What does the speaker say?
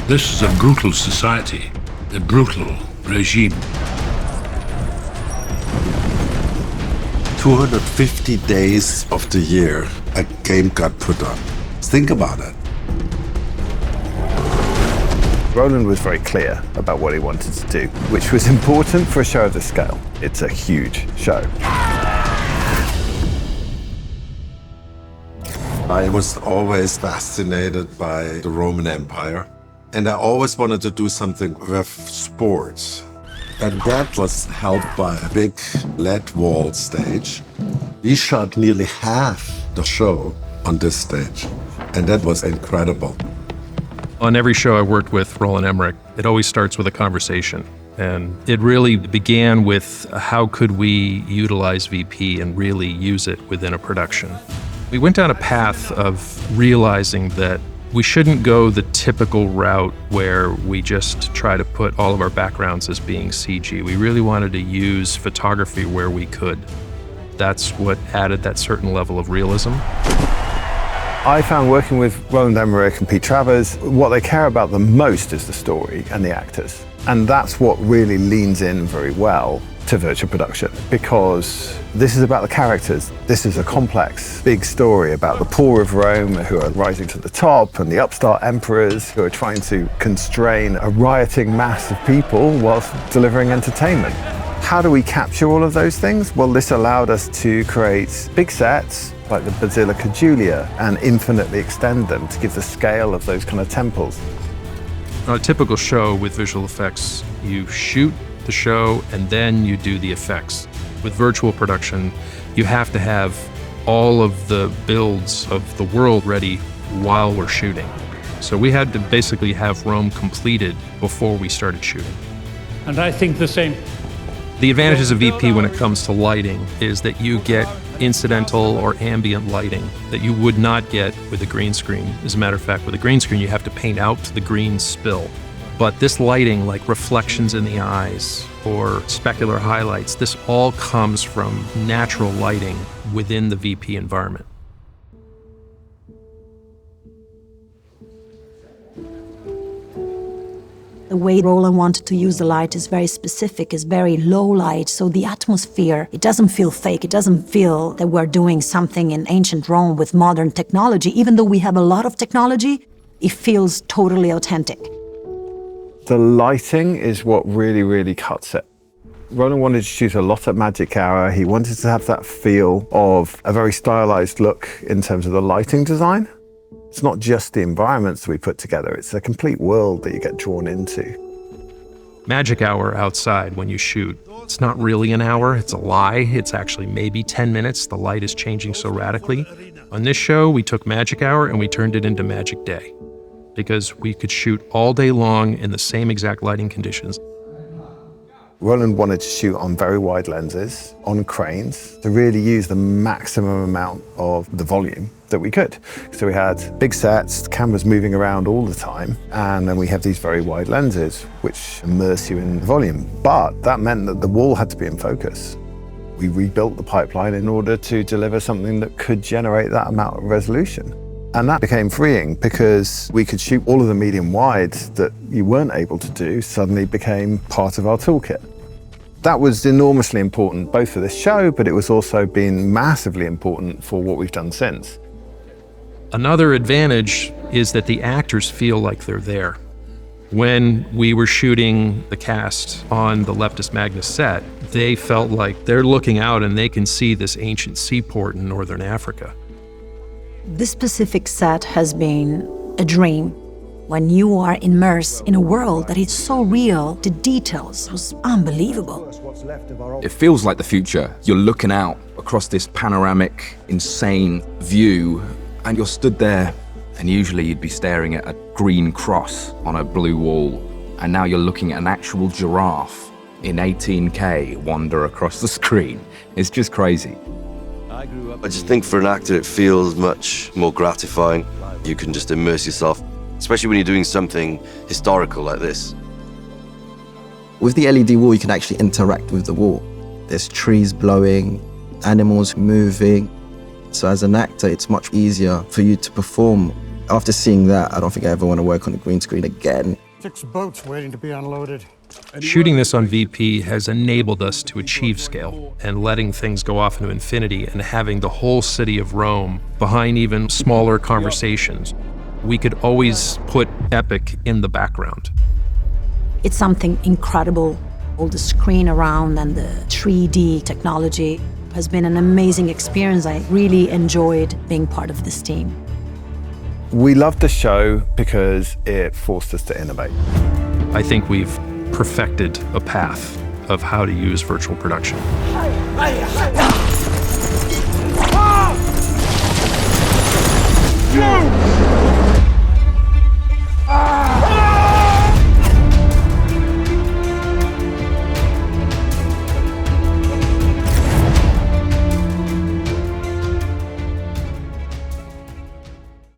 This is a brutal society, a brutal regime. 250 days of the year, a game got put on. Think about it. Roland was very clear about what he wanted to do, which was important for a show of this scale. It's a huge show. I was always fascinated by the Roman Empire, and I always wanted to do something with sports. And that was helped by a big LED wall stage. We shot nearly half the show on this stage, and that was incredible. On every show I worked with Roland Emmerich, it always starts with a conversation. And it really began with how could we utilize VP and really use it within a production. We went down a path of realizing that we shouldn't go the typical route where we just try to put all of our backgrounds as being CG. We really wanted to use photography where we could. That's what added that certain level of realism. I found working with Roland Emmerich and Pete Travers, what they care about the most is the story and the actors. And that's what really leans in very well to virtual production, because this is about the characters. This is a complex, big story about the poor of Rome who are rising to the top and the upstart emperors who are trying to constrain a rioting mass of people whilst delivering entertainment. How do we capture all of those things? Well, this allowed us to create big sets like the Basilica Julia and infinitely extend them to give the scale of those kind of temples. On a typical show with visual effects, you shoot the show and then you do the effects. With virtual production, you have to have all of the builds of the world ready while we're shooting. So we had to basically have Rome completed before we started shooting. And I think the same. The advantages of VP when it comes to lighting is that you get incidental or ambient lighting that you would not get with a green screen. As a matter of fact, with a green screen, you have to paint out the green spill. But this lighting, like reflections in the eyes or specular highlights, this all comes from natural lighting within the VP environment. The way Roland wanted to use the light is very specific, is very low light, so the atmosphere, it doesn't feel fake, it doesn't feel that we're doing something in ancient Rome with modern technology. Even though we have a lot of technology, it feels totally authentic. The lighting is what really, really cuts it. Roland wanted to shoot a lot at magic hour. He wanted to have that feel of a very stylized look in terms of the lighting design. It's not just the environments we put together, it's a complete world that you get drawn into. Magic hour outside when you shoot, it's not really an hour, it's a lie. It's actually maybe 10 minutes. The light is changing so radically. On this show, we took magic hour and we turned it into magic day because we could shoot all day long in the same exact lighting conditions. Roland wanted to shoot on very wide lenses, on cranes, to really use the maximum amount of the volume that we could. So we had big sets, cameras moving around all the time, and then we have these very wide lenses which immerse you in volume. But that meant that the wall had to be in focus. We rebuilt the pipeline in order to deliver something that could generate that amount of resolution. And that became freeing because we could shoot all of the medium wide that you weren't able to do, suddenly became part of our toolkit. That was enormously important, both for this show, but it was also been massively important for what we've done since. Another advantage is that the actors feel like they're there. When we were shooting the cast on the Leptis Magnus set, they felt like they're looking out and they can see this ancient seaport in northern Africa. This specific set has been a dream. When you are immersed in a world that is so real, the details was unbelievable. It feels like the future. You're looking out across this panoramic, insane view, and you're stood there, and usually you'd be staring at a green cross on a blue wall, and now you're looking at an actual giraffe in 18K wander across the screen. It's just crazy. I just think for an actor it feels much more gratifying. You can just immerse yourself, especially when you're doing something historical like this. With the LED wall, you can actually interact with the wall. There's trees blowing, animals moving. So as an actor, it's much easier for you to perform After seeing that, I don't think I ever want to work on a green screen again. 6 boats waiting to be unloaded. Shooting this on VP has enabled us to achieve scale, and letting things go off into infinity and having the whole city of Rome behind even smaller conversations. We could always put epic in the background. It's something incredible. All the screen around and the 3D technology has been an amazing experience. I really enjoyed being part of this team. We loved the show because it forced us to innovate. I think we've perfected a path of how to use virtual production. Whoa!